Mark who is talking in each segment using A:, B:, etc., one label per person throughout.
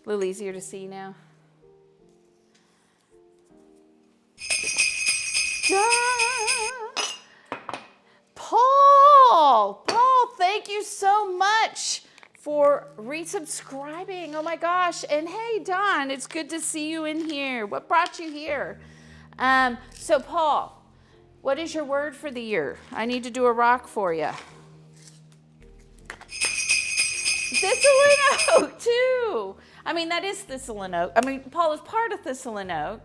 A: A little easier to see now. Paul, thank you so much for resubscribing. Oh my gosh. And hey, Don, it's good to see you in here. What brought you here? So Paul, what is your word for the year? I need to do a rock for you. Thistlein oak, too. I mean, that is thistlein oak. I mean, Paul is part of thistlein oak.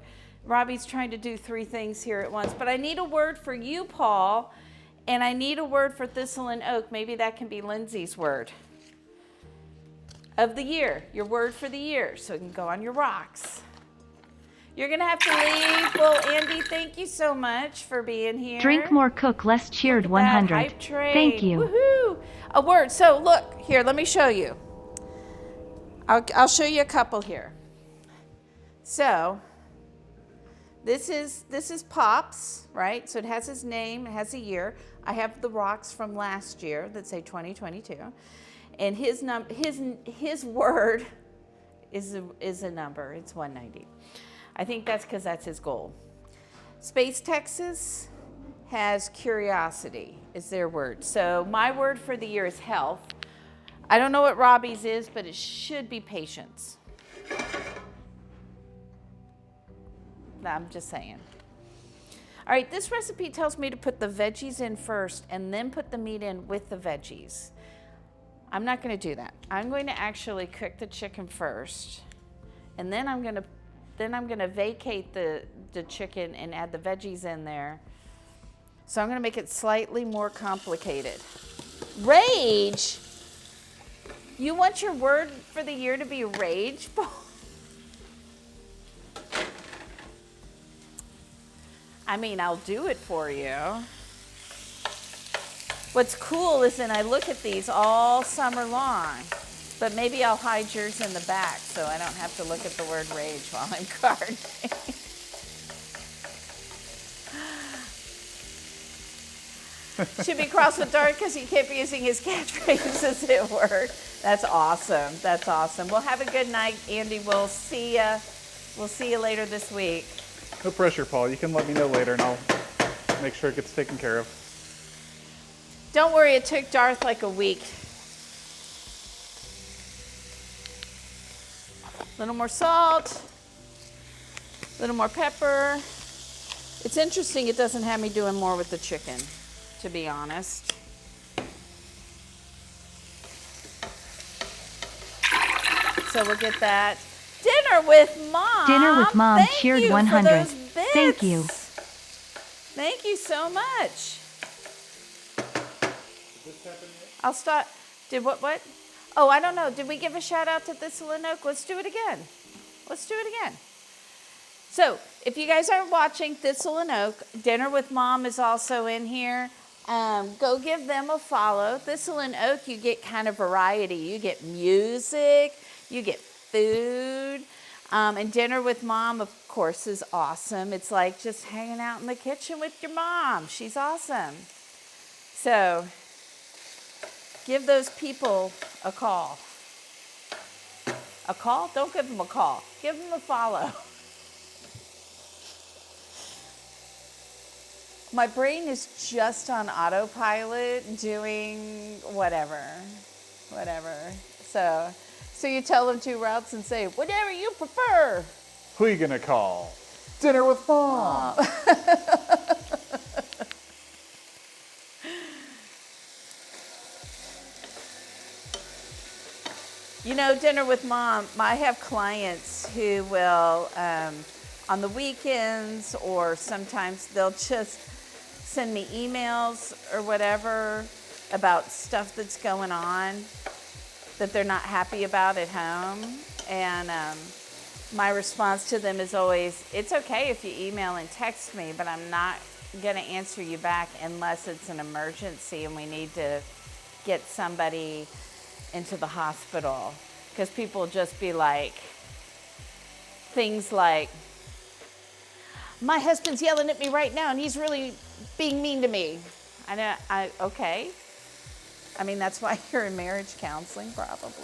A: Robbie's trying to do 3 things here at once. But I need a word for you, Paul, and I need a word for thistlein oak. Maybe that can be Lindsay's word of the year, your word for the year, so it can go on your rocks. You're going to have to leave. Well, Andy, thank you so much for being here.
B: Drink more, cook less, cheered 100.
A: Hype train.
B: Thank you.
A: Woohoo! A word. So look, here, let me show you. I'll show you a couple here. So this is Pops, right? So it has his name, it has a year. I have the rocks from last year that say 2022. And his word is a number. It's 190. I think that's because that's his goal. Space Texas has curiosity is their word. So my word for the year is health. I don't know what Robbie's is, but it should be patience. I'm just saying. All right, this recipe tells me to put the veggies in first and then put the meat in with the veggies. I'm not going to do that. I'm going to actually cook the chicken first, and then I'm going to vacate the chicken and add the veggies in there. So I'm going to make it slightly more complicated. Rage? You want your word for the year to be rage? I mean, I'll do it for you. What's cool is then I look at these all summer long, but maybe I'll hide yours in the back so I don't have to look at the word rage while I'm gardening. Should be crossed with Dart because he kept using his catchphrases at work. That's awesome. That's awesome. Well, have a good night, Andy. We'll see ya. We'll see you later this week.
C: No pressure, Paul. You can let me know later, and I'll make sure it gets taken care of.
A: Don't worry, it took Darth like a week. A little more salt, a little more pepper. It's interesting it doesn't have me doing more with the chicken, to be honest. So we'll get that. Dinner with Mom.
B: Dinner with Mom,
A: Thank
B: cheered
A: you
B: 100.
A: For those bits.
B: Thank you.
A: Thank you so much. I'll start. Did what? Oh, I don't know. Did we give a shout out to Thistlein Oak? Let's do it again. Let's do it again. So, if you guys are watching Thistlein Oak, Dinner with Mom is also in here. Go give them a follow. Thistlein Oak, you get kind of variety. You get music, you get food. And Dinner with Mom, of course, is awesome. It's like just hanging out in the kitchen with your mom. She's awesome. So, give those people a call. A call? Don't give them a call. Give them a follow. My brain is just on autopilot doing whatever. So you tell them 2 routes and say, whatever you prefer.
C: Who you gonna call? Dinner with Mom.
A: You know, Dinner with Mom, I have clients who will, on the weekends or sometimes they'll just send me emails or whatever about stuff that's going on that they're not happy about at home. And my response to them is always, it's okay if you email and text me, but I'm not gonna answer you back unless it's an emergency and we need to get somebody into the hospital. Because people just be like, things like, my husband's yelling at me right now and he's really being mean to me. Okay. I mean, that's why you're in marriage counseling, probably.